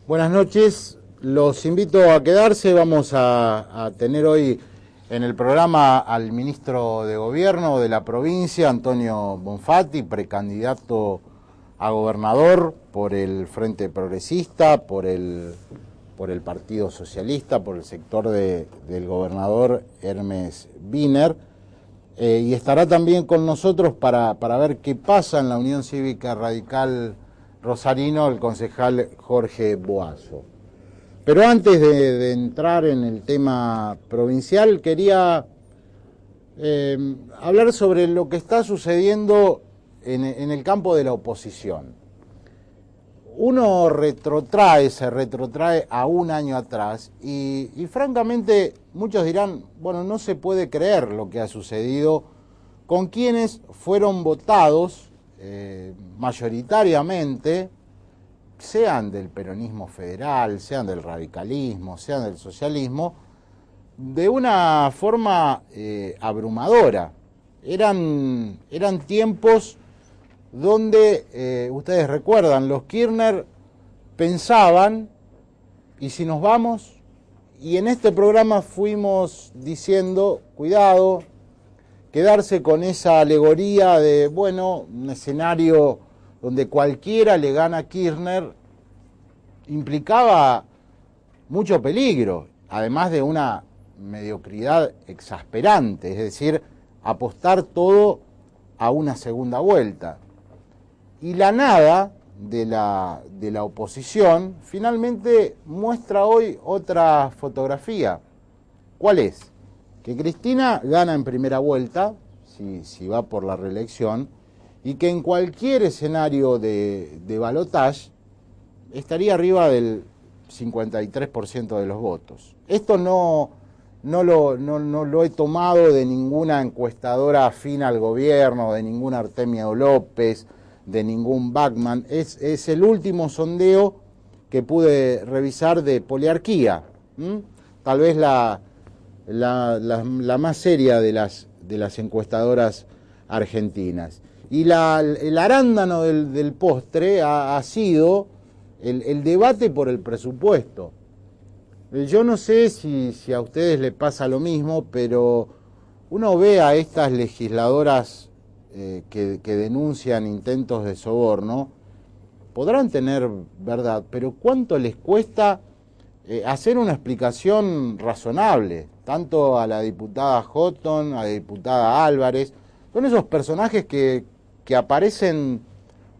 Buenas noches, los invito a quedarse. Vamos a tener hoy en el programa al ministro de Gobierno de la provincia, Antonio Bonfatti, precandidato a gobernador por el Frente Progresista, por el Partido Socialista, por el sector del gobernador Hermes Wiener. Y estará también con nosotros para ver qué pasa en la Unión Cívica Radical Rosarino, el concejal Jorge Boazo. Pero antes de entrar en el tema provincial, quería hablar sobre lo que está sucediendo en el campo de la oposición. Uno se retrotrae a un año atrás y francamente muchos dirán, bueno, no se puede creer lo que ha sucedido con quienes fueron votados mayoritariamente, sean del peronismo federal, sean del radicalismo, sean del socialismo, de una forma abrumadora. Eran tiempos donde, ustedes recuerdan, los Kirchner pensaban, ¿y si nos vamos? Y en este programa fuimos diciendo, cuidado, quedarse con esa alegoría de, bueno, un escenario donde cualquiera le gana a Kirchner, implicaba mucho peligro, además de una mediocridad exasperante, es decir, apostar todo a una segunda vuelta. Y la nada de la oposición finalmente muestra hoy otra fotografía. ¿Cuál es? Que Cristina gana en primera vuelta, si va por la reelección, y que en cualquier escenario de balotaje estaría arriba del 53% de los votos. Esto no lo he tomado de ninguna encuestadora afín al gobierno, de ningún Artemio López, de ningún Bachmann. Es el último sondeo que pude revisar de Poliarquía, tal vez la más seria de las encuestadoras argentinas. Y el arándano del postre ha sido el debate por el presupuesto. Yo no sé si a ustedes les pasa lo mismo, pero uno ve a estas legisladoras que denuncian intentos de soborno, podrán tener verdad, pero ¿cuánto les cuesta hacer una explicación razonable? Tanto a la diputada Houghton, a la diputada Álvarez, son esos personajes que aparecen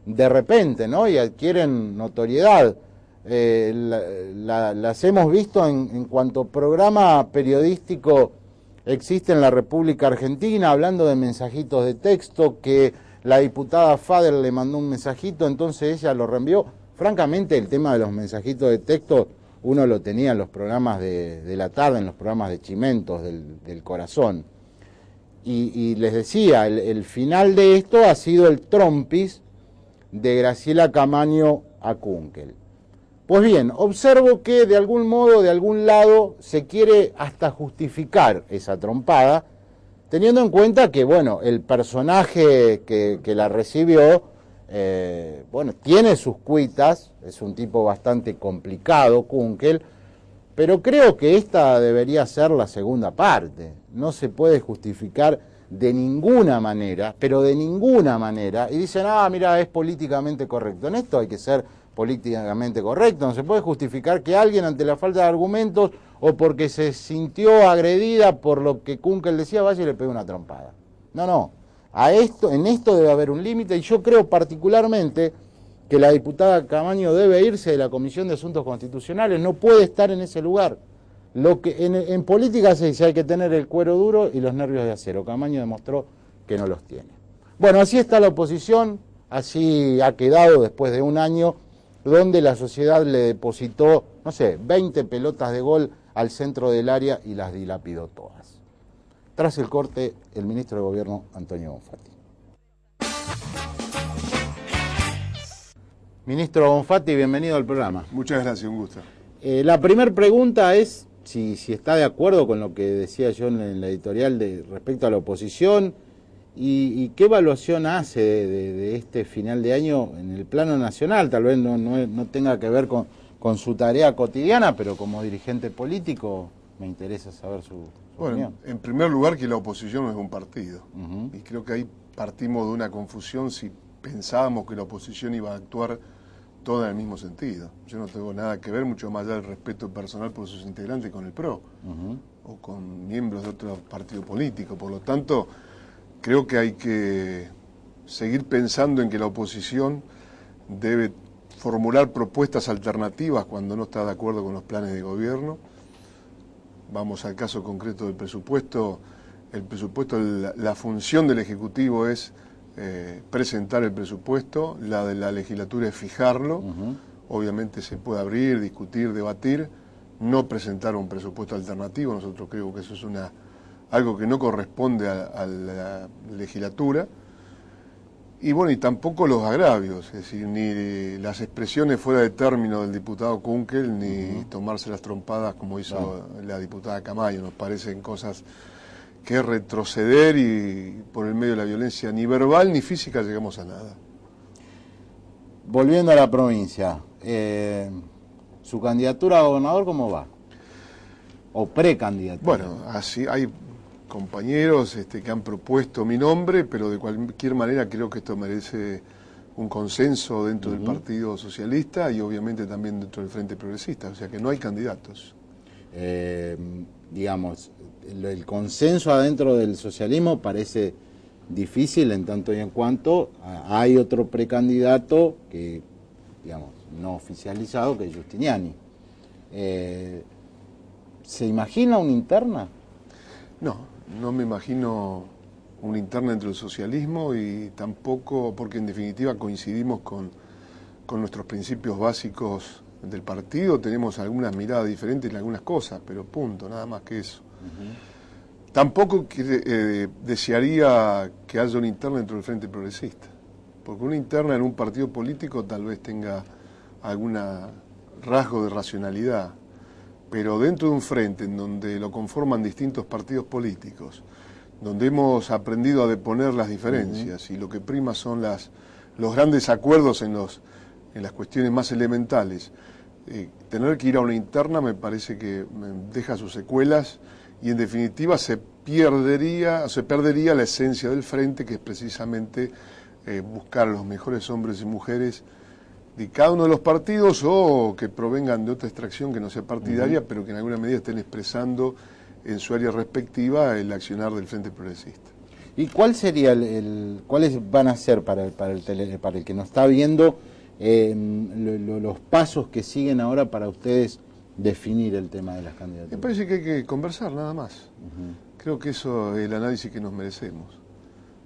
de repente, ¿no? Y adquieren notoriedad. Las hemos visto en cuanto programa periodístico existe en la República Argentina, hablando de mensajitos de texto, que la diputada Fader le mandó un mensajito, entonces ella lo reenvió. Francamente, el tema de los mensajitos de texto uno lo tenía en los programas de la tarde, en los programas de Chimentos del Corazón. Y les decía, el final de esto ha sido el trompis de Graciela Camaño a Kunkel. Pues bien, observo que de algún modo, de algún lado, se quiere hasta justificar esa trompada, teniendo en cuenta que, bueno, el personaje que la recibió, bueno, tiene sus cuitas, es un tipo bastante complicado, Kunkel, pero creo que esta debería ser la segunda parte. No se puede justificar de ninguna manera, pero de ninguna manera, y dicen, mira, es políticamente correcto. En esto hay que ser políticamente correcto, no se puede justificar que alguien ante la falta de argumentos o porque se sintió agredida por lo que Kunkel decía, vaya y le pegue una trompada. No, en esto debe haber un límite, y yo creo particularmente que la diputada Camaño debe irse de la Comisión de Asuntos Constitucionales, no puede estar en ese lugar. Lo que en política se dice, hay que tener el cuero duro y los nervios de acero. Camaño demostró que no los tiene. Bueno, así está la oposición, así ha quedado después de un año donde la sociedad le depositó, no sé, 20 pelotas de gol al centro del área y las dilapidó todas. Tras el corte, el ministro de Gobierno, Antonio Bonfatti. Ministro Bonfatti, bienvenido al programa. Muchas gracias, un gusto. La primera pregunta es si está de acuerdo con lo que decía yo en la editorial respecto a la oposición y qué evaluación hace de este final de año en el plano nacional. Tal vez no tenga que ver con con su tarea cotidiana, pero como dirigente político me interesa saber su opinión. En primer lugar, que la oposición no es un partido. Y creo que ahí partimos de una confusión si pensábamos que la oposición iba a actuar toda en el mismo sentido. Yo no tengo nada que ver, mucho más allá del respeto personal por sus integrantes, con el PRO o con miembros de otro partido político. Por lo tanto, creo que hay que seguir pensando en que la oposición debe formular propuestas alternativas cuando no está de acuerdo con los planes de gobierno. Vamos al caso concreto del presupuesto. El presupuesto, la función del Ejecutivo es presentar el presupuesto, la de la legislatura es fijarlo. Obviamente se puede abrir, discutir, debatir, no presentar un presupuesto alternativo. Nosotros creemos que eso es algo que no corresponde a la legislatura. Y bueno, y tampoco los agravios, es decir, ni las expresiones fuera de término del diputado Kunkel, ni tomarse las trompadas como hizo la diputada Camayo. Nos parecen cosas que retroceder, y por el medio de la violencia ni verbal ni física llegamos a nada. Volviendo a la provincia, ¿su candidatura a gobernador cómo va? ¿O precandidatura? Bueno, así hay compañeros que han propuesto mi nombre, pero de cualquier manera creo que esto merece un consenso dentro del Partido Socialista y obviamente también dentro del Frente Progresista, o sea que no hay candidatos. Digamos, el consenso adentro del socialismo parece difícil en tanto y en cuanto hay otro precandidato que, digamos, no oficializado, que es Giustiniani. ¿Se imagina una interna? No me imagino una interna entre el socialismo, y tampoco, porque en definitiva coincidimos con nuestros principios básicos del partido. Tenemos algunas miradas diferentes en algunas cosas, pero punto, nada más que eso. Tampoco desearía que haya una interna dentro del Frente Progresista, porque una interna en un partido político tal vez tenga algún rasgo de racionalidad, pero dentro de un frente en donde lo conforman distintos partidos políticos, donde hemos aprendido a deponer las diferencias y lo que prima son los grandes acuerdos en las cuestiones más elementales, tener que ir a una interna me parece que deja sus secuelas, y en definitiva se perdería la esencia del frente, que es precisamente buscar a los mejores hombres y mujeres de cada uno de los partidos, o que provengan de otra extracción que no sea partidaria, pero que en alguna medida estén expresando en su área respectiva el accionar del Frente Progresista. ¿Y cuál sería cuáles van a ser para el que nos está viendo los pasos que siguen ahora para ustedes definir el tema de las candidaturas? Me parece que hay que conversar, nada más. Creo que eso es el análisis que nos merecemos.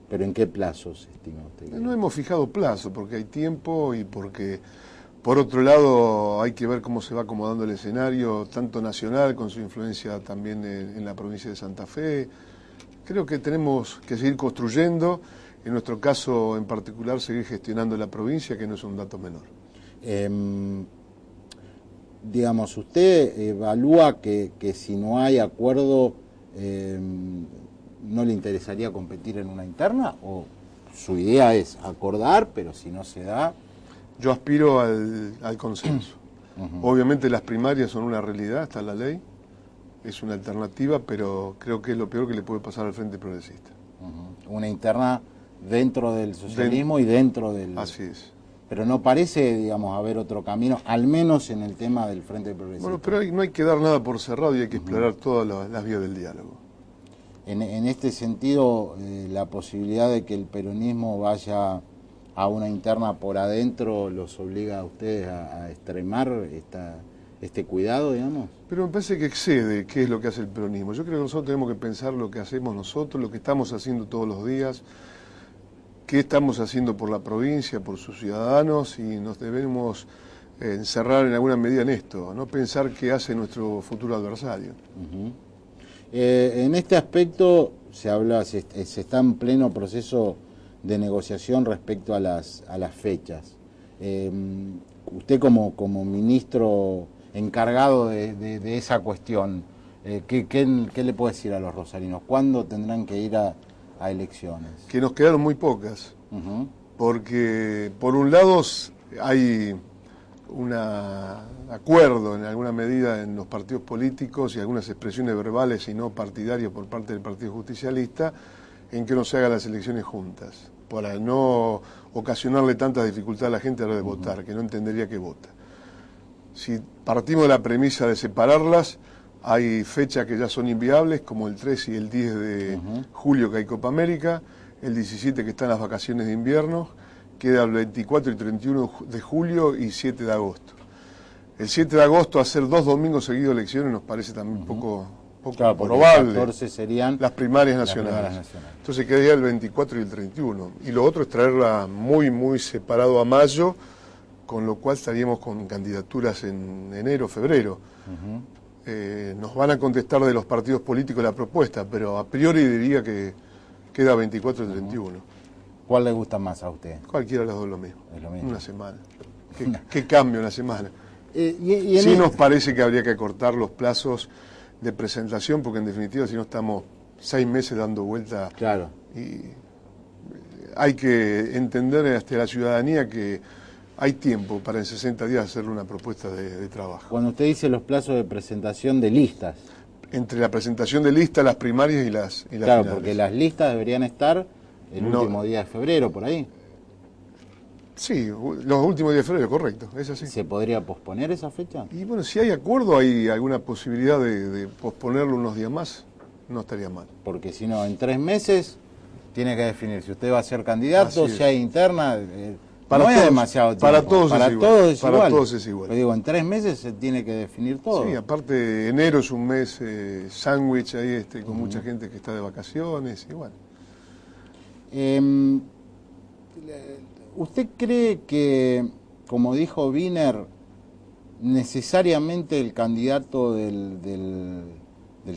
¿Pero en qué plazos estima usted? No hemos fijado plazo, porque hay tiempo y porque, por otro lado, hay que ver cómo se va acomodando el escenario, tanto nacional, con su influencia también en la provincia de Santa Fe. Creo que tenemos que seguir construyendo, en nuestro caso en particular, seguir gestionando la provincia, que no es un dato menor. Digamos, ¿usted evalúa que si no hay acuerdo, no le interesaría competir en una interna? ¿O su idea es acordar, pero si no se da? Yo aspiro al consenso. Obviamente las primarias son una realidad, está la ley, es una alternativa, pero creo que es lo peor que le puede pasar al Frente Progresista. Una interna dentro del socialismo y dentro del... Así es. Pero no parece, digamos, haber otro camino, al menos en el tema del Frente Progresista. Bueno, pero no hay que dar nada por cerrado y hay que explorar todas las vías del diálogo. En este sentido, la posibilidad de que el peronismo vaya a una interna por adentro los obliga a ustedes a extremar este cuidado, digamos. Pero me parece que excede qué es lo que hace el peronismo. Yo creo que nosotros tenemos que pensar lo que hacemos nosotros, lo que estamos haciendo todos los días, qué estamos haciendo por la provincia, por sus ciudadanos, y nos debemos encerrar en alguna medida en esto, no pensar qué hace nuestro futuro adversario. En este aspecto se está en pleno proceso de negociación respecto a las fechas. Usted como ministro encargado de esa cuestión, ¿qué le puede decir a los rosarinos? ¿Cuándo tendrán que ir a elecciones? Que nos quedaron muy pocas, porque por un lado hay un acuerdo en alguna medida en los partidos políticos y algunas expresiones verbales y no partidarias por parte del Partido Justicialista en que no se hagan las elecciones juntas, para no ocasionarle tanta dificultad a la gente a la hora de votar, que no entendería que vota. Si partimos de la premisa de separarlas, hay fechas que ya son inviables, como el 3 y el 10 de julio que hay Copa América, el 17 que están las vacaciones de invierno, queda el 24 y 31 de julio y 7 de agosto. El 7 de agosto hacer 2 domingos seguidos de elecciones nos parece también un poco claro, probable. El 14 serían las primarias nacionales. Entonces quedaría el 24 y el 31. Y lo otro es traerla muy separado a mayo, con lo cual estaríamos con candidaturas en enero, febrero. Nos van a contestar de los partidos políticos la propuesta, pero a priori diría que queda 24 y 31. ¿Cuál le gusta más a usted? Cualquiera de los dos lo mismo. Es lo mismo. Una semana. ¿Qué cambio una semana? Y sí nos parece que habría que acortar los plazos de presentación, porque en definitiva si no estamos 6 meses dando vuelta. Claro. Y hay que entender hasta la ciudadanía que hay tiempo para en 60 días hacerle una propuesta de trabajo. Cuando usted dice los plazos de presentación de listas. Entre la presentación de listas, las primarias y las claro, finales. Porque las listas deberían estar el último día de febrero, por ahí. Sí, los últimos días de febrero, correcto, es así. ¿Se podría posponer esa fecha? Y bueno, si hay acuerdo, hay alguna posibilidad de posponerlo unos días más, no estaría mal. Porque si no, en 3 meses tiene que definir si usted va a ser candidato, si hay interna. Para no todos, es demasiado tiempo. Para todos para es igual. Todos es para igual. todos es igual. Pero digo, en 3 meses se tiene que definir todo. Sí, aparte enero es un mes sándwich ahí con mucha gente que está de vacaciones y bueno. ¿Usted cree que, como dijo Wiener, necesariamente el candidato del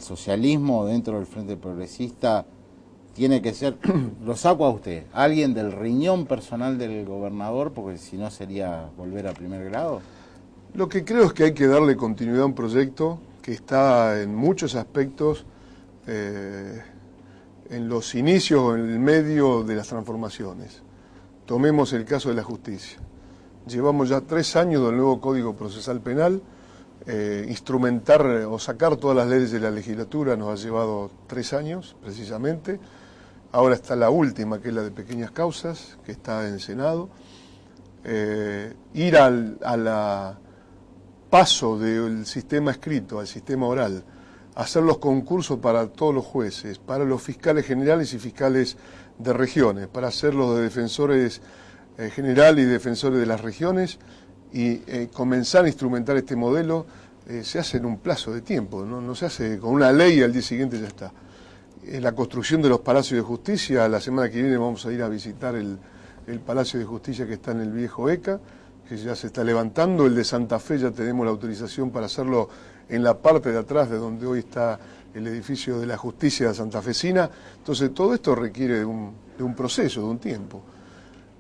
socialismo dentro del Frente Progresista tiene que ser, lo saco a usted, alguien del riñón personal del gobernador, porque si no sería volver a primer grado? Lo que creo es que hay que darle continuidad a un proyecto que está en muchos aspectos en los inicios o en el medio de las transformaciones. Tomemos el caso de la justicia. Llevamos ya 3 años del nuevo Código Procesal Penal. Instrumentar o sacar todas las leyes de la legislatura nos ha llevado 3 años, precisamente. Ahora está la última, que es la de pequeñas causas, que está en Senado. Ir al paso del sistema escrito al sistema oral, hacer los concursos para todos los jueces, para los fiscales generales y fiscales de regiones, para hacer los de defensores general y defensores de las regiones y comenzar a instrumentar este modelo, se hace en un plazo de tiempo, no se hace con una ley y al día siguiente ya está. La construcción de los palacios de justicia, la semana que viene vamos a ir a visitar el Palacio de Justicia que está en el viejo ECA, que ya se está levantando, el de Santa Fe ya tenemos la autorización para hacerlo en la parte de atrás de donde hoy está el edificio de la justicia santafesina. Entonces todo esto requiere de un proceso, de un tiempo.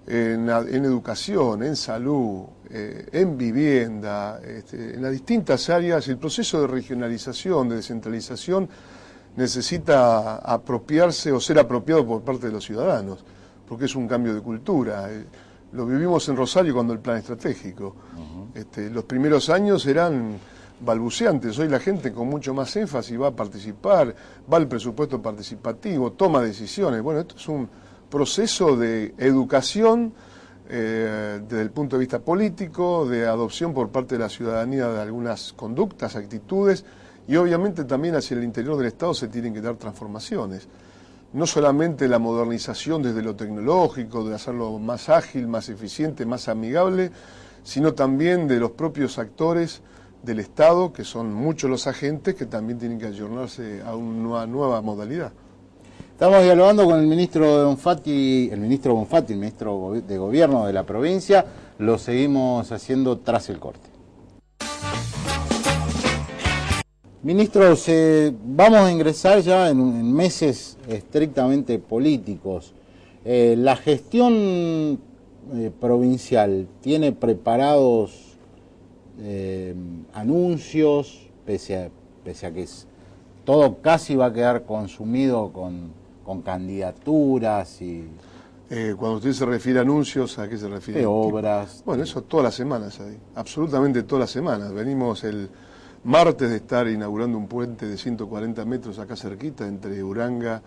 En educación, en salud, en vivienda, en las distintas áreas, el proceso de regionalización, de descentralización, necesita apropiarse o ser apropiado por parte de los ciudadanos, porque es un cambio de cultura. Lo vivimos en Rosario cuando el plan estratégico. Los primeros años eran balbuceantes, hoy la gente con mucho más énfasis va a participar, va al presupuesto participativo, toma decisiones. Bueno, esto es un proceso de educación desde el punto de vista político, de adopción por parte de la ciudadanía de algunas conductas, actitudes, y obviamente también hacia el interior del Estado se tienen que dar transformaciones. No solamente la modernización desde lo tecnológico, de hacerlo más ágil, más eficiente, más amigable, sino también de los propios actores del Estado, que son muchos los agentes que también tienen que ayornarse a una nueva modalidad. Estamos dialogando con el ministro Bonfatti, el ministro de Gobierno de la provincia. Lo seguimos haciendo tras el corte. Ministros, vamos a ingresar ya en meses estrictamente políticos. ¿La gestión provincial tiene preparados anuncios, pese a que todo casi va a quedar consumido con candidaturas y...? Cuando usted se refiere a anuncios, ¿a qué se refiere? De obras. Bueno, eso todas las semanas ahí, absolutamente todas las semanas. Venimos el martes de estar inaugurando un puente de 140 metros acá cerquita, entre Uranga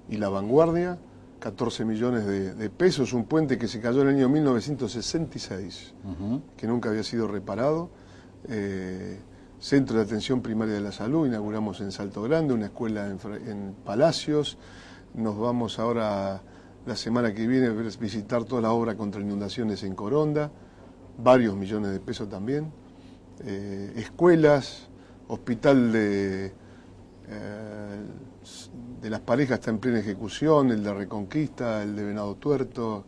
y La Vanguardia, 14 millones de pesos, un puente que se cayó en el año 1966, que nunca había sido reparado. Centro de Atención Primaria de la Salud, inauguramos en Salto Grande, una escuela en Palacios. Nos vamos ahora, la semana que viene, a visitar toda la obra contra inundaciones en Coronda, varios millones de pesos también. Escuelas, hospital de las parejas está en plena ejecución, el de Reconquista, el de Venado Tuerto,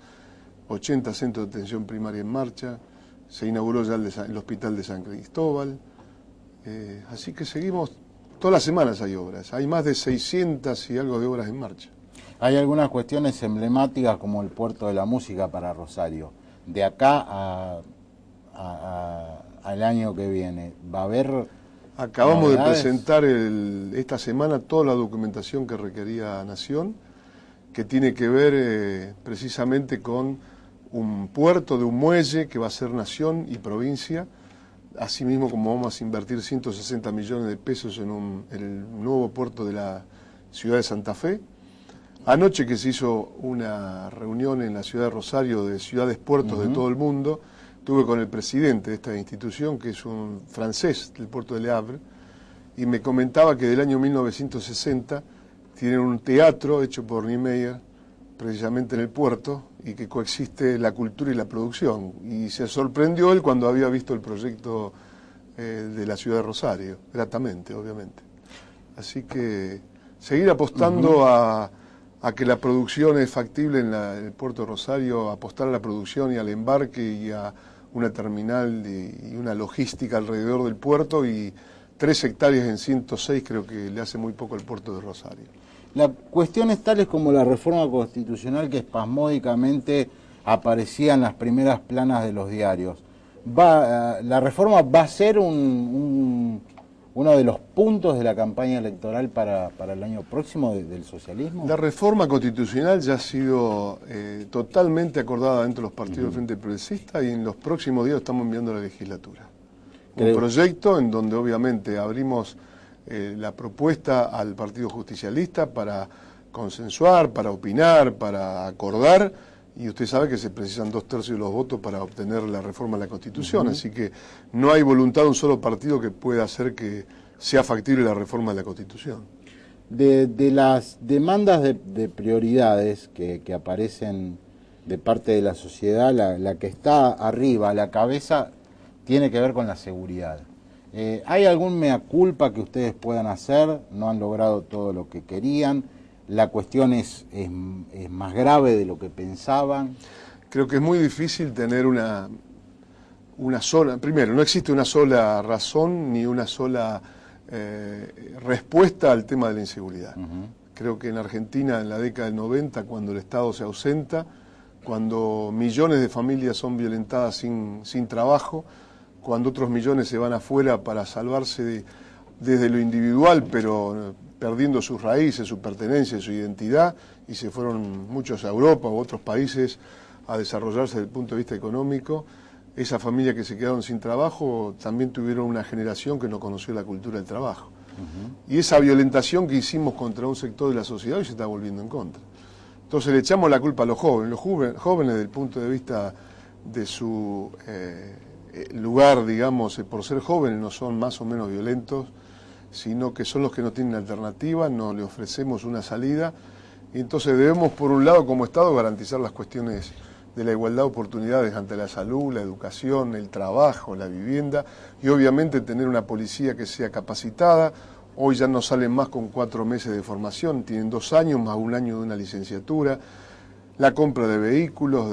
80 centros de atención primaria en marcha. Se inauguró ya el hospital de San Cristóbal. Así que seguimos, todas las semanas hay obras, hay más de 600 y algo de obras en marcha. Hay algunas cuestiones emblemáticas como el Puerto de la Música para Rosario. De acá al año que viene, ¿va a haber Acabamos novedades? de presentar esta semana toda la documentación que requería Nación, que tiene que ver precisamente con un puerto de un muelle que va a ser Nación y provincia. Asimismo, como vamos a invertir 160 millones de pesos en el nuevo puerto de la ciudad de Santa Fe. Anoche que se hizo una reunión en la ciudad de Rosario de ciudades puertos de todo el mundo, estuve con el presidente de esta institución, que es un francés del puerto de Le Havre, y me comentaba que del año 1960 tienen un teatro hecho por Niemeyer, precisamente en el puerto, y que coexiste la cultura y la producción. Y se sorprendió él cuando había visto el proyecto de la ciudad de Rosario, gratamente, obviamente. Así que seguir apostando a que la producción es factible en el puerto de Rosario, apostar a la producción y al embarque y a una terminal y una logística alrededor del puerto, y 3 hectáreas en 106 creo que le hace muy poco al puerto de Rosario. La cuestión es tales como la reforma constitucional que espasmódicamente aparecía en las primeras planas de los diarios. ¿La reforma va a ser uno de los puntos de la campaña electoral para el año próximo del socialismo? La reforma constitucional ya ha sido totalmente acordada dentro de los partidos del Frente Progresista, y en los próximos días estamos enviando a la legislatura. Un proyecto en donde obviamente abrimos la propuesta al Partido Justicialista para consensuar, para opinar, para acordar, y usted sabe que se precisan 2/3 de los votos para obtener la reforma de la Constitución, así que no hay voluntad de un solo partido que pueda hacer que sea factible la reforma de la Constitución. De las demandas de prioridades que aparecen de parte de la sociedad, la que está arriba, a la cabeza, tiene que ver con la seguridad. ¿Hay algún mea culpa que ustedes puedan hacer? ¿No han logrado todo lo que querían? ¿La cuestión es más grave de lo que pensaban? Creo que es muy difícil tener una sola... Primero, no existe una sola razón ni una sola respuesta al tema de la inseguridad. Creo que en Argentina, en la década del 90, cuando el Estado se ausenta, cuando millones de familias son violentadas sin trabajo, cuando otros millones se van afuera para salvarse desde lo individual, pero perdiendo sus raíces, su pertenencia, su identidad, y se fueron muchos a Europa u otros países a desarrollarse desde el punto de vista económico. Esas familias que se quedaron sin trabajo también tuvieron una generación que no conoció la cultura del trabajo. Y esa violentación que hicimos contra un sector de la sociedad hoy se está volviendo en contra. Entonces le echamos la culpa a los jóvenes. Los jóvenes, desde el punto de vista de su lugar, digamos, por ser jóvenes, no son más o menos violentos, sino que son los que no tienen alternativa, no le ofrecemos una salida, y entonces debemos, por un lado, como Estado, garantizar las cuestiones de la igualdad de oportunidades ante la salud, la educación, el trabajo, la vivienda, y obviamente tener una policía que sea capacitada. Hoy ya no salen más con 4 meses de formación, tienen 2 años más 1 año de una licenciatura. La compra de vehículos,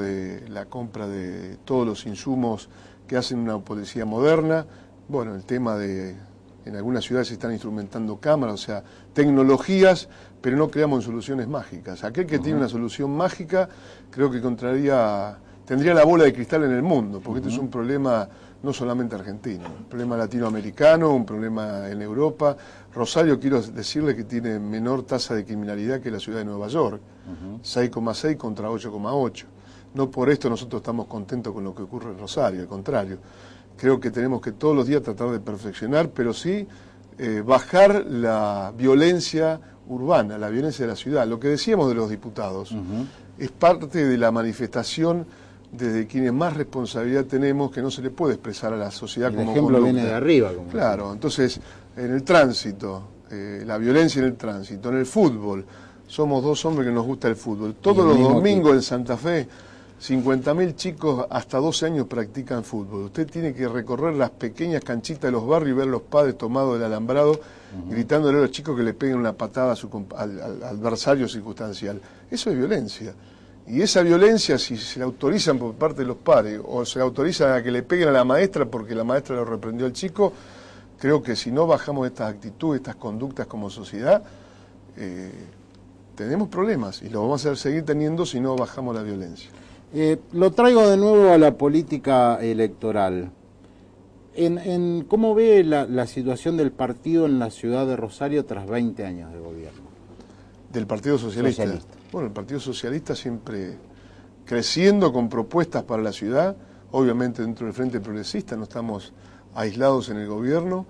la compra de todos los insumos que hacen una policía moderna. Bueno, el tema en algunas ciudades se están instrumentando cámaras, o sea, tecnologías, pero no creamos soluciones mágicas. Aquel que tiene una solución mágica, creo que tendría la bola de cristal en el mundo, porque este es un problema no solamente argentino, un problema latinoamericano, un problema en Europa. Rosario, quiero decirle que tiene menor tasa de criminalidad que la ciudad de Nueva York, 6,6 contra 8,8. No por esto nosotros estamos contentos con lo que ocurre en Rosario, al contrario. Creo que tenemos que todos los días tratar de perfeccionar, pero sí bajar la violencia urbana, la violencia de la ciudad. Lo que decíamos de los diputados es parte de la manifestación desde quienes más responsabilidad tenemos, que no se le puede expresar a la sociedad como conducta. El ejemplo viene de arriba. Claro, entonces, en el tránsito, la violencia en el tránsito, en el fútbol, somos dos hombres que nos gusta el fútbol. Todos los domingos en Santa Fe, 50.000 chicos hasta 12 años practican fútbol. Usted tiene que recorrer las pequeñas canchitas de los barrios y ver a los padres tomados del alambrado, gritándole a los chicos que le peguen una patada al adversario circunstancial. Eso es violencia. Y esa violencia, si se la autorizan por parte de los padres o se la autorizan a que le peguen a la maestra porque la maestra lo reprendió al chico, creo que si no bajamos estas actitudes, estas conductas como sociedad, tenemos problemas y lo vamos a seguir teniendo si no bajamos la violencia. Lo traigo de nuevo a la política electoral. ¿Cómo ve la situación del partido en la ciudad de Rosario tras 20 años de gobierno? ¿Del Partido Socialista? Bueno, el Partido Socialista siempre creciendo con propuestas para la ciudad, obviamente dentro del Frente Progresista, no estamos aislados en el gobierno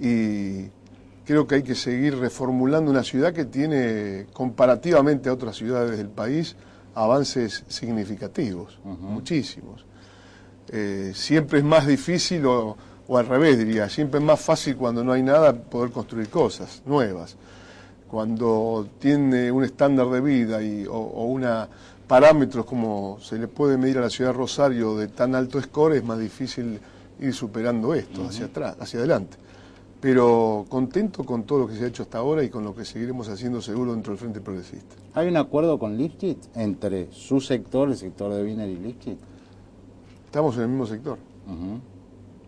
y creo que hay que seguir reformulando una ciudad que tiene, comparativamente a otras ciudades del país, avances significativos, muchísimos. Siempre es más difícil, o al revés diría, siempre es más fácil cuando no hay nada poder construir cosas nuevas. Cuando tiene un estándar de vida o una parámetros como se le puede medir a la ciudad de Rosario de tan alto score, es más difícil ir superando esto hacia atrás, hacia adelante. Pero contento con todo lo que se ha hecho hasta ahora y con lo que seguiremos haciendo seguro dentro del Frente Progresista. ¿Hay un acuerdo con Lifchit entre su sector, el sector de Wiener y Lifchit? Estamos en el mismo sector.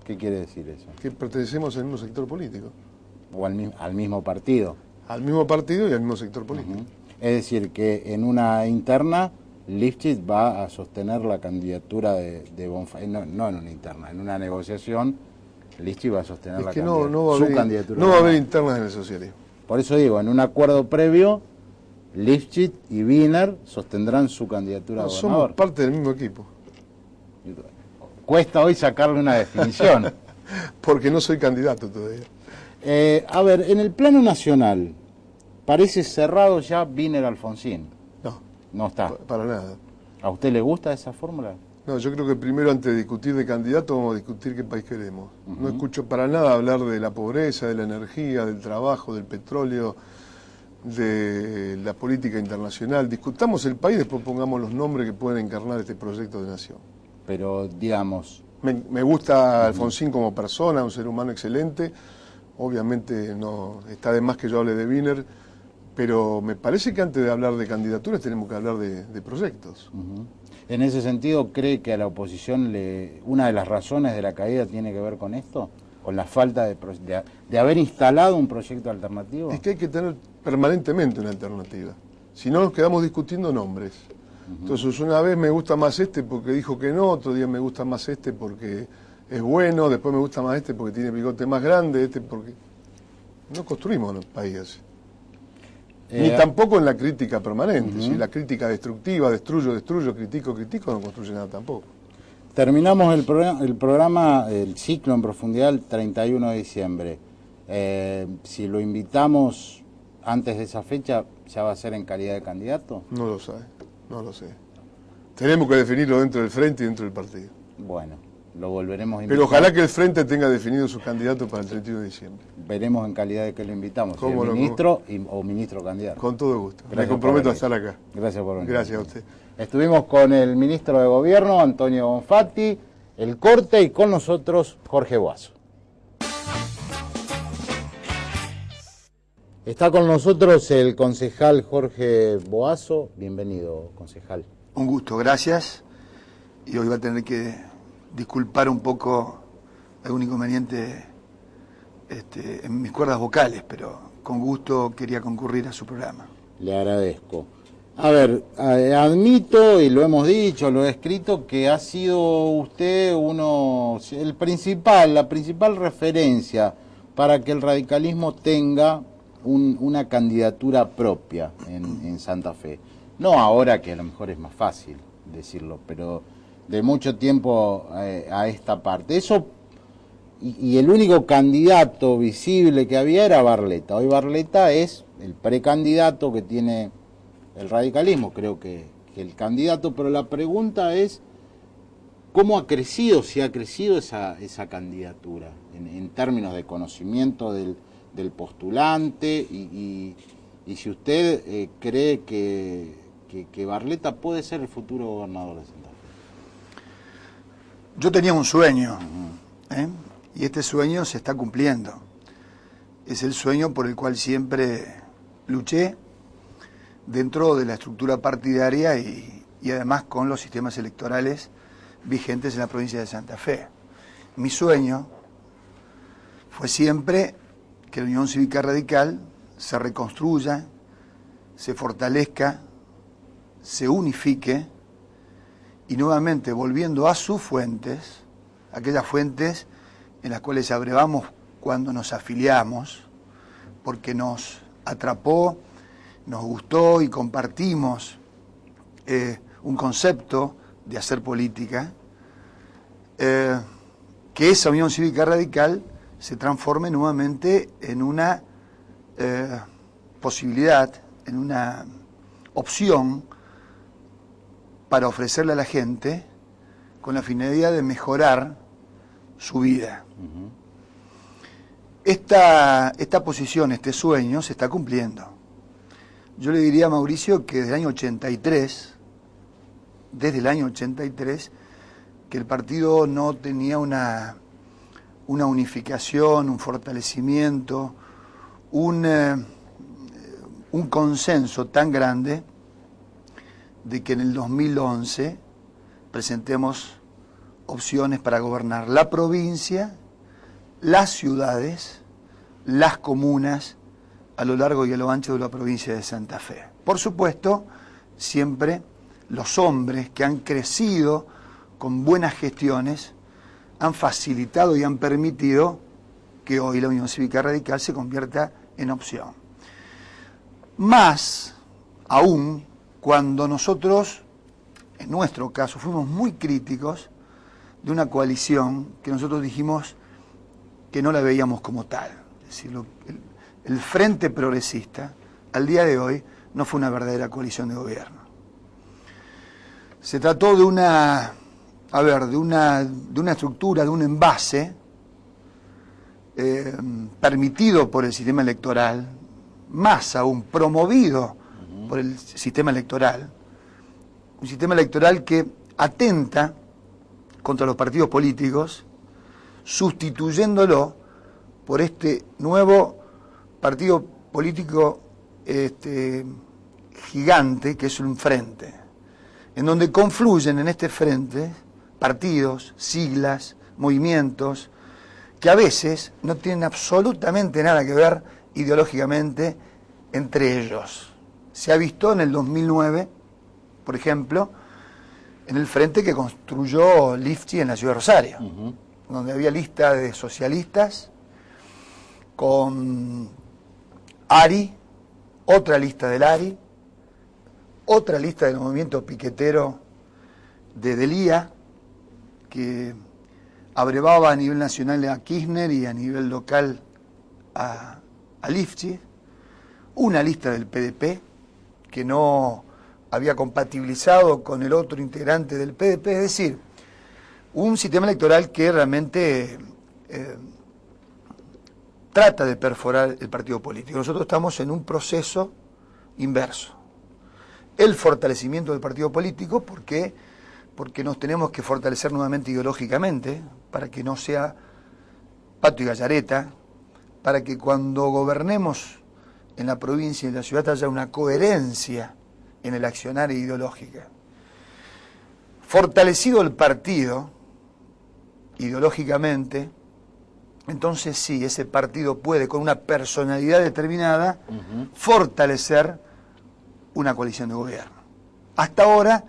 ¿Qué quiere decir eso? Que pertenecemos al mismo sector político. ¿O al mismo partido? Al mismo partido y al mismo sector político. Es decir, que en una interna, Lifchit va a sostener la candidatura de Bonfatti, no en una interna, en una negociación, Lifchit va a sostener su candidatura. No va a haber internas en el socialismo. Por eso digo, en un acuerdo previo, Lifchit y Wiener sostendrán su candidatura a gobernador. Somos parte del mismo equipo. Cuesta hoy sacarle una definición. Porque no soy candidato todavía. A ver, en el plano nacional, parece cerrado ya Wiener Alfonsín. No. No está. Para nada. ¿A usted le gusta esa fórmula? No, yo creo que primero antes de discutir de candidato vamos a discutir qué país queremos. No escucho para nada hablar de la pobreza, de la energía, del trabajo, del petróleo, de la política internacional. Discutamos el país, después pongamos los nombres que pueden encarnar este proyecto de nación. Pero, digamos... Me gusta Alfonsín como persona, un ser humano excelente. Obviamente no está de más que yo hable de Wiener, pero me parece que antes de hablar de candidaturas tenemos que hablar de proyectos. En ese sentido, ¿cree que a la oposición una de las razones de la caída tiene que ver con esto? ¿Con la falta de haber instalado un proyecto alternativo? Es que hay que tener permanentemente una alternativa. Si no, nos quedamos discutiendo nombres. Entonces, una vez me gusta más este porque dijo que no, otro día me gusta más este porque es bueno, después me gusta más este porque tiene bigote más grande, este porque... No construimos en el país así. Ni tampoco en la crítica permanente. Si la crítica destructiva, destruyo, critico, no construye nada tampoco. Terminamos el programa, el ciclo en profundidad el 31 de diciembre. Si lo invitamos antes de esa fecha, ¿ya va a ser en calidad de candidato? No lo sabe, no lo sé. Tenemos que definirlo dentro del frente y dentro del partido. Bueno, lo volveremos a invitar. Pero ojalá que el frente tenga definido sus candidatos para el 31 de diciembre. Veremos en calidad de que lo invitamos, si es ministro o ministro candidato. Con todo gusto. Me comprometo a estar acá. Gracias por venir. Gracias a usted. Estuvimos con el ministro de Gobierno, Antonio Bonfatti, El Corte, y con nosotros Jorge Boazo. Está con nosotros el concejal Jorge Boazo. Bienvenido, concejal. Un gusto, gracias. Y hoy va a tener que disculpar un poco algún inconveniente en mis cuerdas vocales, pero con gusto quería concurrir a su programa. Le agradezco. A ver, admito, y lo hemos dicho, lo he escrito, que ha sido usted la principal referencia para que el radicalismo tenga una candidatura propia en Santa Fe. No ahora, que a lo mejor es más fácil decirlo, pero de mucho tiempo a esta parte. Eso, y el único candidato visible que había era Barletta. Hoy Barletta es el precandidato que tiene el radicalismo, creo que el candidato, pero la pregunta es cómo ha crecido, si ha crecido esa candidatura en términos de conocimiento del postulante y si usted cree que Barletta puede ser el futuro gobernador de Santa Fe. Yo tenía un sueño, y este sueño se está cumpliendo. Es el sueño por el cual siempre luché dentro de la estructura partidaria y además con los sistemas electorales vigentes en la provincia de Santa Fe. Mi sueño fue siempre que la Unión Cívica Radical se reconstruya, se fortalezca, se unifique y nuevamente volviendo a sus fuentes, aquellas fuentes en las cuales abrevamos cuando nos afiliamos, porque nos atrapó, nos gustó y compartimos un concepto de hacer política, que esa Unión Cívica Radical se transforme nuevamente en una posibilidad, en una opción para ofrecerle a la gente con la finalidad de mejorar su vida. Esta posición, este sueño, se está cumpliendo. Yo le diría a Mauricio que desde el año 83, que el partido no tenía una unificación, un fortalecimiento, un consenso tan grande de que en el 2011 presentemos opciones para gobernar la provincia, las ciudades, las comunas, a lo largo y a lo ancho de la provincia de Santa Fe. Por supuesto, siempre los hombres que han crecido con buenas gestiones han facilitado y han permitido que hoy la Unión Cívica Radical se convierta en opción. Más aún cuando nosotros, en nuestro caso, fuimos muy críticos de una coalición que nosotros dijimos que no la veíamos como tal. Es decir, el Frente Progresista, al día de hoy, no fue una verdadera coalición de gobierno. Se trató de una estructura, de un envase permitido por el sistema electoral, más aún promovido por el sistema electoral, un sistema electoral que atenta contra los partidos políticos, sustituyéndolo por este nuevo partido político gigante que es un frente, en donde confluyen en este frente partidos, siglas, movimientos, que a veces no tienen absolutamente nada que ver ideológicamente entre ellos. Se ha visto en el 2009, por ejemplo, en el frente que construyó Lifchi en la ciudad de Rosario, donde había lista de socialistas con ARI, otra lista del ARI, otra lista del movimiento piquetero de Delía, que abrevaba a nivel nacional a Kirchner y a nivel local a Lifchi, una lista del PDP que no había compatibilizado con el otro integrante del PDP, es decir, un sistema electoral que realmente trata de perforar el partido político. Nosotros estamos en un proceso inverso. El fortalecimiento del partido político, porque nos tenemos que fortalecer nuevamente ideológicamente, para que no sea pato y gallareta, para que cuando gobernemos en la provincia y en la ciudad haya una coherencia en el accionario ideológico. Fortalecido el partido ideológicamente, entonces sí, ese partido puede, con una personalidad determinada, fortalecer una coalición de gobierno. Hasta ahora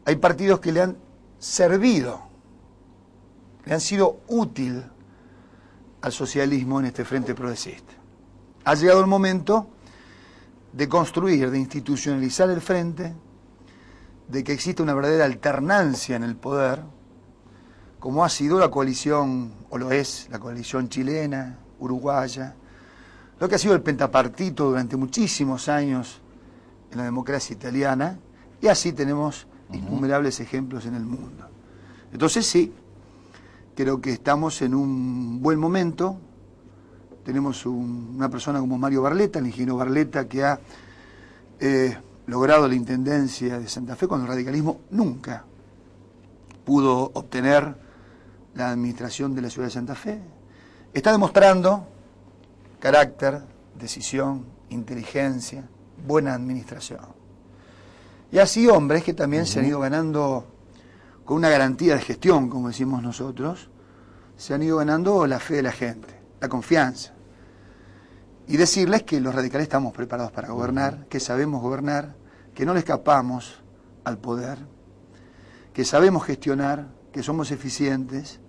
hay partidos que le han servido, le han sido útil al socialismo en este frente progresista. Ha llegado el momento de construir, de institucionalizar el frente, de que exista una verdadera alternancia en el poder, como ha sido la coalición, o lo es, la coalición chilena, uruguaya, lo que ha sido el pentapartito durante muchísimos años en la democracia italiana, y así tenemos innumerables ejemplos en el mundo. Entonces sí, creo que estamos en un buen momento. Tenemos una persona como Mario Barletta, el ingeniero Barletta, que ha logrado la intendencia de Santa Fe cuando el radicalismo nunca pudo obtener la administración de la ciudad de Santa Fe. Está demostrando carácter, decisión, inteligencia, buena administración. Y así hombres que también se han ido ganando con una garantía de gestión, como decimos nosotros, se han ido ganando la fe de la gente, la confianza. Y decirles que los radicales estamos preparados para gobernar, que sabemos gobernar, que no le escapamos al poder, que sabemos gestionar, que somos eficientes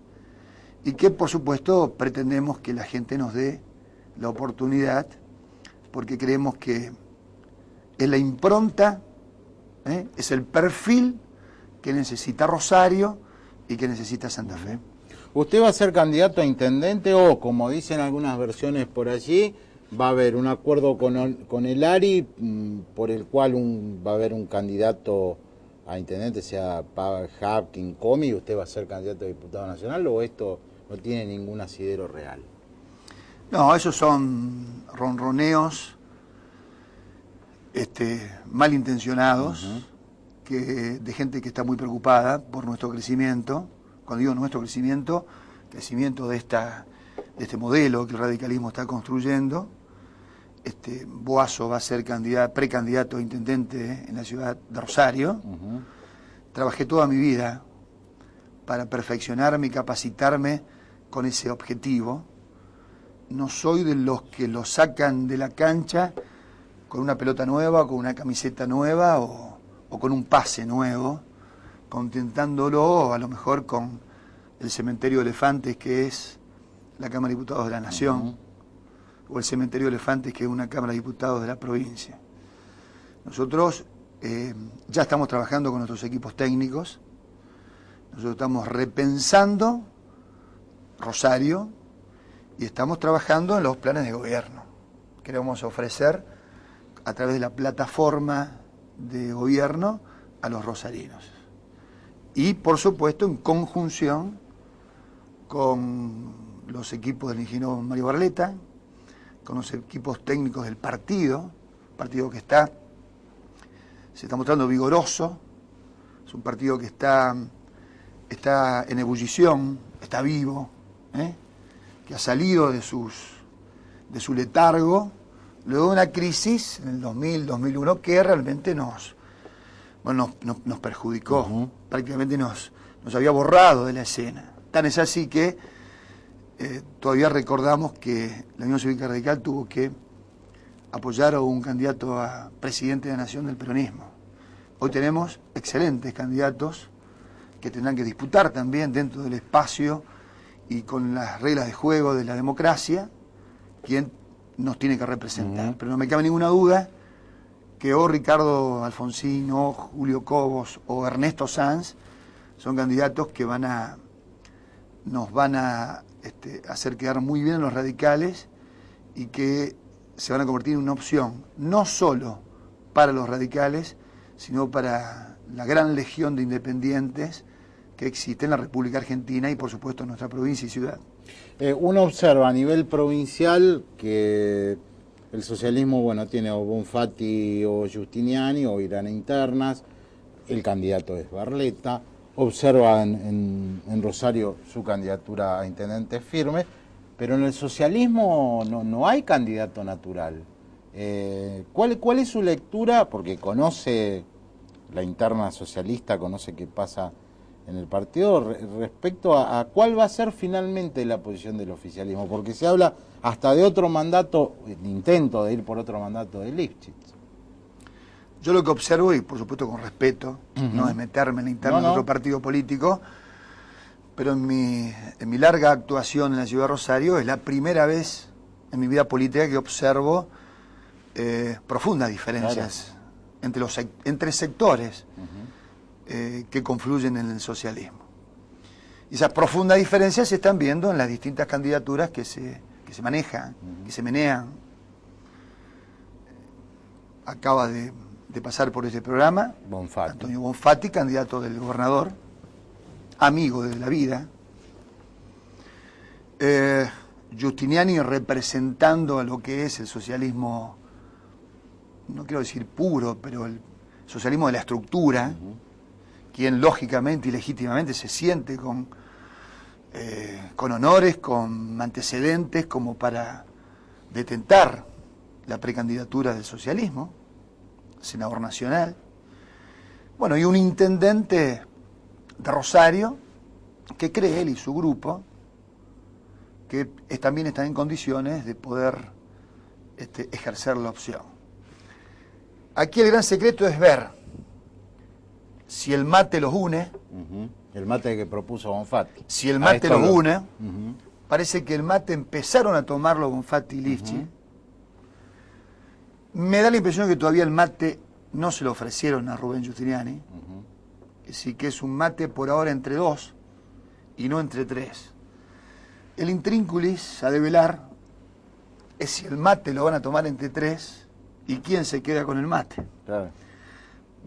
y que por supuesto pretendemos que la gente nos dé la oportunidad, porque creemos que es la impronta, es el perfil que necesita Rosario y que necesita Santa Fe. ¿Usted va a ser candidato a intendente o, como dicen algunas versiones por allí, va a haber un acuerdo con el ARI por el cual va a haber un candidato a intendente, sea Pavel Hapkin, Comi, y usted va a ser candidato a diputado nacional, o esto no tiene ningún asidero real? No, esos son ronroneos malintencionados, de gente que está muy preocupada por nuestro crecimiento. Cuando digo nuestro crecimiento de este modelo que el radicalismo está construyendo. Boazo va a ser precandidato a intendente en la ciudad de Rosario. Trabajé toda mi vida para perfeccionarme y capacitarme con ese objetivo. No soy de los que lo sacan de la cancha con una pelota nueva, con una camiseta nueva o con un pase nuevo, contentándolo a lo mejor con el cementerio de elefantes que es la Cámara de Diputados de la Nación, o el cementerio de elefantes que es una Cámara de Diputados de la provincia. Nosotros ya estamos trabajando con nuestros equipos técnicos, nosotros estamos repensando Rosario y estamos trabajando en los planes de gobierno que le vamos a ofrecer a través de la plataforma de gobierno a los rosarinos. Y, por supuesto, en conjunción con los equipos del ingeniero Mario Barletta, con los equipos técnicos del partido que se está mostrando vigoroso, es un partido que está en ebullición, está vivo, que ha salido de su letargo, luego de una crisis en el 2000-2001 que realmente nos perjudicó, prácticamente nos había borrado de la escena. Tan es así que todavía recordamos que la Unión Cívica Radical tuvo que apoyar a un candidato a presidente de la Nación del peronismo. Hoy tenemos excelentes candidatos que tendrán que disputar también dentro del espacio y con las reglas de juego de la democracia quién nos tiene que representar. Pero no me cabe ninguna duda que o Ricardo Alfonsín, o Julio Cobos, o Ernesto Sanz son candidatos que nos van a hacer quedar muy bien a los radicales y que se van a convertir en una opción, no solo para los radicales, sino para la gran legión de independientes que existe en la República Argentina y, por supuesto, en nuestra provincia y ciudad. Uno observa a nivel provincial que el socialismo, tiene o Bonfatti o Giustiniani o Irán internas, el candidato es Barletta, observa en Rosario su candidatura a intendente firme, pero en el socialismo no hay candidato natural. ¿Cuál es su lectura? Porque conoce la interna socialista, conoce qué pasa en el partido, respecto a cuál va a ser finalmente la posición del oficialismo, porque se habla hasta de otro mandato, de intento de ir por otro mandato de Lifchitz. Yo lo que observo, y por supuesto con respeto, no es meterme en la interna de otro partido político, pero en mi larga actuación en la ciudad de Rosario es la primera vez en mi vida política que observo profundas diferencias entre sectores que confluyen en el socialismo. Y esas profundas diferencias se están viendo en las distintas candidaturas que se manejan, que se menean. Acaba de pasar por este programa Bonfatti. Antonio Bonfatti, candidato del gobernador, amigo de la vida. Giustiniani representando a lo que es el socialismo, no quiero decir puro, pero el socialismo de la estructura, quien lógicamente y legítimamente se siente con honores, con antecedentes como para detentar la precandidatura del socialismo, senador nacional. Bueno, y un intendente de Rosario que cree, él y su grupo, que también están en condiciones de poder ejercer la opción. Aquí el gran secreto es ver si el mate los une. El mate que propuso Bonfatti. Si el mate los une, parece que el mate empezaron a tomarlo Bonfatti y Lifchi. Me da la impresión de que todavía el mate no se lo ofrecieron a Rubén Giustiniani. Así que es un mate por ahora entre 2 y no entre 3. El intrínculis a develar es si el mate lo van a tomar entre 3 y quién se queda con el mate. Claro.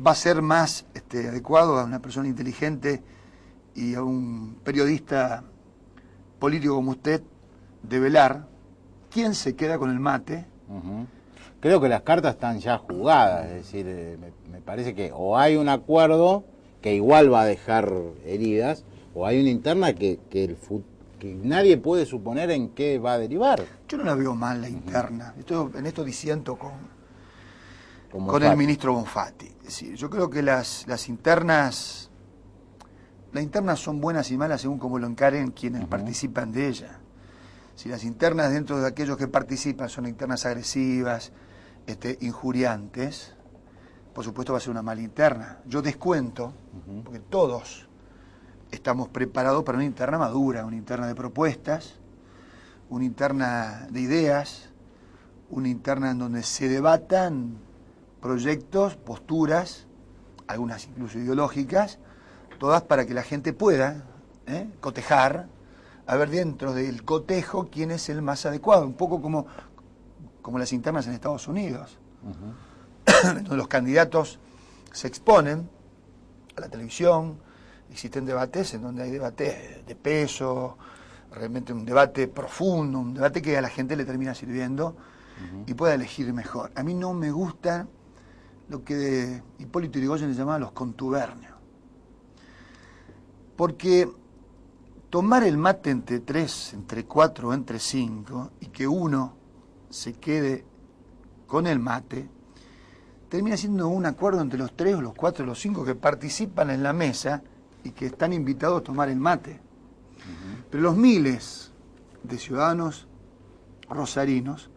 Va a ser más adecuado a una persona inteligente y a un periodista político como usted develar quién se queda con el mate. Creo que las cartas están ya jugadas, es decir, me parece que o hay un acuerdo que igual va a dejar heridas, o hay una interna que nadie puede suponer en qué va a derivar. Yo no la veo mal la interna. En esto disiento con el ministro Bonfatti. Es decir, yo creo que las internas son buenas y malas según como lo encaren quienes participan de ellas. Si las internas dentro de aquellos que participan son internas agresivas, injuriantes, por supuesto va a ser una mala interna. Yo descuento, porque todos estamos preparados para una interna madura, una interna de propuestas, una interna de ideas, una interna en donde se debatan proyectos, posturas, algunas incluso ideológicas, todas para que la gente pueda cotejar, a ver dentro del cotejo quién es el más adecuado, un poco como las internas en Estados Unidos, donde los candidatos se exponen a la televisión, existen debates en donde hay debates de peso, realmente un debate profundo, un debate que a la gente le termina sirviendo y pueda elegir mejor. A mí no me gusta lo que Hipólito Yrigoyen le llamaba los contubernios, porque tomar el mate entre 3, entre 4 o entre 5 y que uno se quede con el mate, termina siendo un acuerdo entre los 3 o los 4 o los 5 que participan en la mesa y que están invitados a tomar el mate. Pero los miles de ciudadanos rosarinos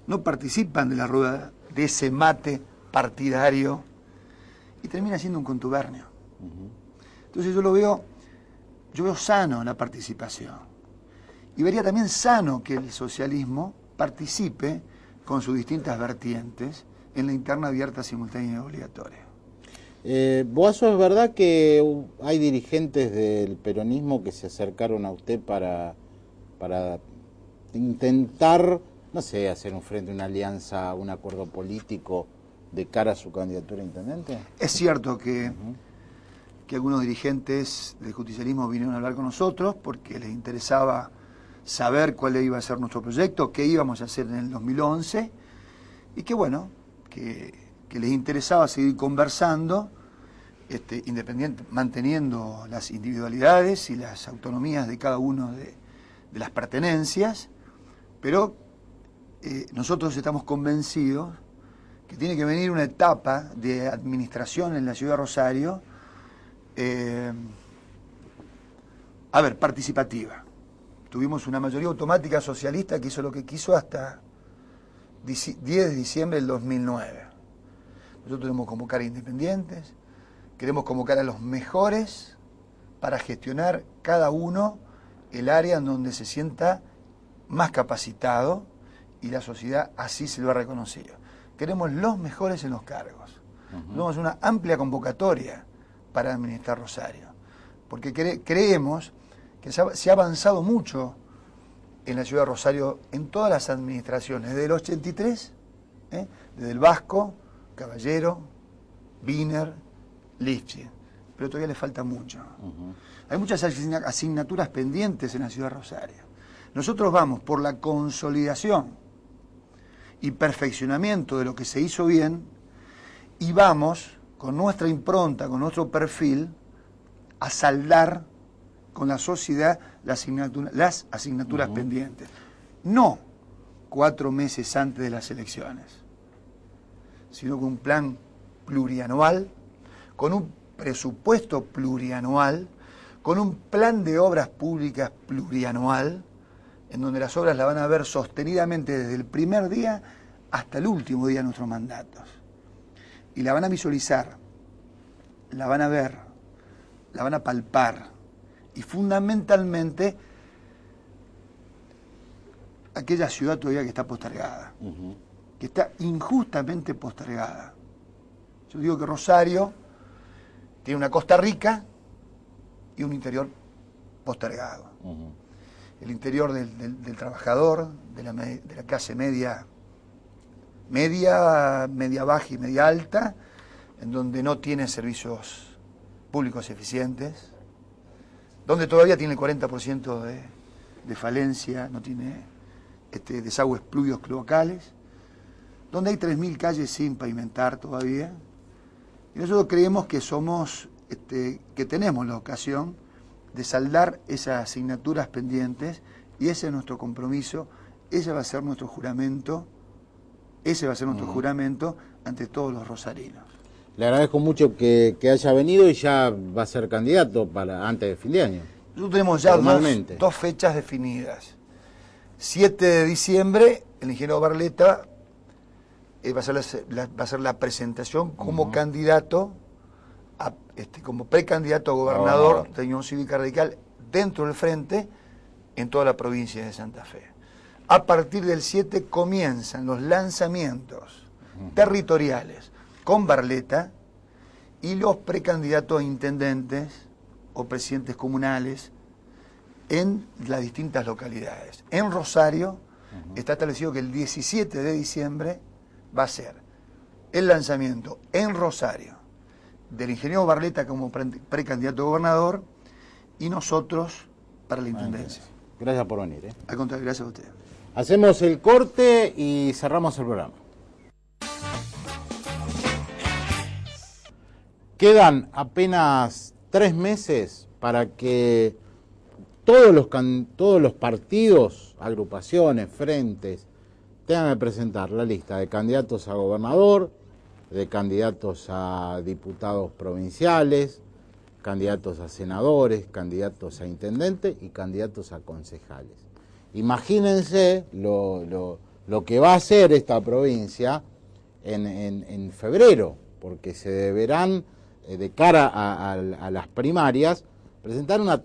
no participan de la rueda de ese mate partidario y termina siendo un contubernio. Entonces yo veo sano la participación y vería también sano que el socialismo participe con sus distintas vertientes en la interna abierta, simultánea y obligatoria. Boazo, ¿es verdad que hay dirigentes del peronismo que se acercaron a usted para intentar, no sé, hacer un frente, una alianza, un acuerdo político de cara a su candidatura a intendente? Es cierto que algunos dirigentes del justicialismo vinieron a hablar con nosotros porque les interesaba saber cuál iba a ser nuestro proyecto, qué íbamos a hacer en el 2011 y que bueno, que les interesaba seguir conversando, manteniendo las individualidades y las autonomías de cada uno de las pertenencias, pero nosotros estamos convencidos que tiene que venir una etapa de administración en la ciudad de Rosario, participativa. Tuvimos una mayoría automática socialista que hizo lo que quiso hasta 10 de diciembre del 2009. Nosotros queremos convocar a independientes, queremos convocar a los mejores para gestionar cada uno el área en donde se sienta más capacitado y la sociedad así se lo ha reconocido. Queremos los mejores en los cargos. Tenemos una amplia convocatoria para administrar Rosario, porque creemos que se ha avanzado mucho en la ciudad de Rosario en todas las administraciones, desde el 83, desde el Vasco, Caballero, Wiener, Lifshitz, pero todavía le falta mucho. Hay muchas asignaturas pendientes en la ciudad de Rosario. Nosotros vamos por la consolidación y perfeccionamiento de lo que se hizo bien y vamos con nuestra impronta, con nuestro perfil, a saldar con la sociedad las asignaturas pendientes. No 4 meses antes de las elecciones, sino con un plan plurianual, con un presupuesto plurianual, con un plan de obras públicas plurianual, en donde las obras las van a ver sostenidamente desde el primer día hasta el último día de nuestros mandatos. Y la van a visualizar, la van a ver, la van a palpar. Y fundamentalmente, aquella ciudad todavía que está postergada, que está injustamente postergada. Yo digo que Rosario tiene una Costa Rica y un interior postergado. El interior del trabajador, de la clase media baja y media alta, en donde no tiene servicios públicos eficientes, donde todavía tiene el 40% de falencia, no tiene desagües pluvios cloacales, donde hay 3.000 calles sin pavimentar todavía. Y nosotros creemos que que tenemos la ocasión de saldar esas asignaturas pendientes, y ese es nuestro compromiso, ese va a ser nuestro juramento, ante todos los rosarinos. Le agradezco mucho que haya venido y ya va a ser candidato antes de fin de año. Nosotros tenemos ya dos fechas definidas. 7 de diciembre, el ingeniero Barletta va a ser la presentación como candidato, como precandidato a gobernador de Unión Cívica Radical dentro del frente en toda la provincia de Santa Fe. A partir del 7 comienzan los lanzamientos territoriales con Barletta y los precandidatos a intendentes o presidentes comunales en las distintas localidades. En Rosario está establecido que el 17 de diciembre va a ser el lanzamiento en Rosario del ingeniero Barletta como precandidato a gobernador y nosotros para la intendencia. Gracias por venir. Al contrario, gracias a usted. Hacemos el corte y cerramos el programa. Quedan apenas 3 meses para que todos los partidos, agrupaciones, frentes, tengan que presentar la lista de candidatos a gobernador, de candidatos a diputados provinciales, candidatos a senadores, candidatos a intendentes y candidatos a concejales. Imagínense lo que va a hacer esta provincia en febrero, porque se deberán, de cara a las primarias, presentar una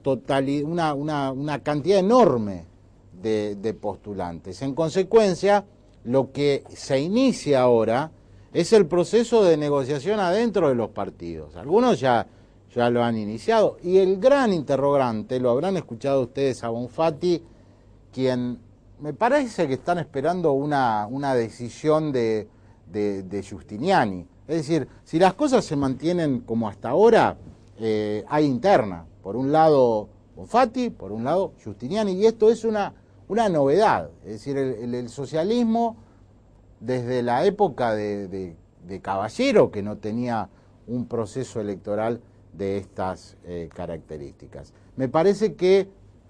cantidad enorme de postulantes. En consecuencia, lo que se inicia ahora es el proceso de negociación adentro de los partidos. Algunos ya lo han iniciado. Y el gran interrogante, lo habrán escuchado ustedes a Bonfatti, quien me parece que están esperando una decisión de Giustiniani. Es decir, si las cosas se mantienen como hasta ahora, hay interna. Por un lado Bonfatti, por un lado Giustiniani. Y esto es una novedad. Es decir, el socialismo, desde la época de Caballero, que no tenía un proceso electoral de estas características. Me parece que,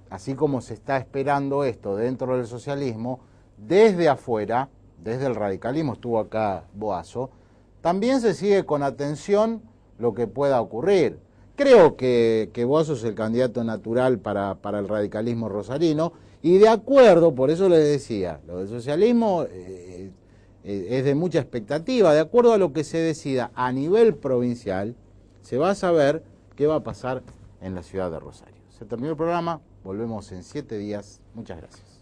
así como se está esperando esto dentro del socialismo, desde afuera, desde el radicalismo, estuvo acá Boazo, también se sigue con atención lo que pueda ocurrir. Creo que Boazo es el candidato natural para el radicalismo rosarino, y de acuerdo, por eso les decía, lo del socialismo es de mucha expectativa. De acuerdo a lo que se decida a nivel provincial, se va a saber qué va a pasar en la ciudad de Rosario. Se terminó el programa, volvemos en 7 días. Muchas gracias.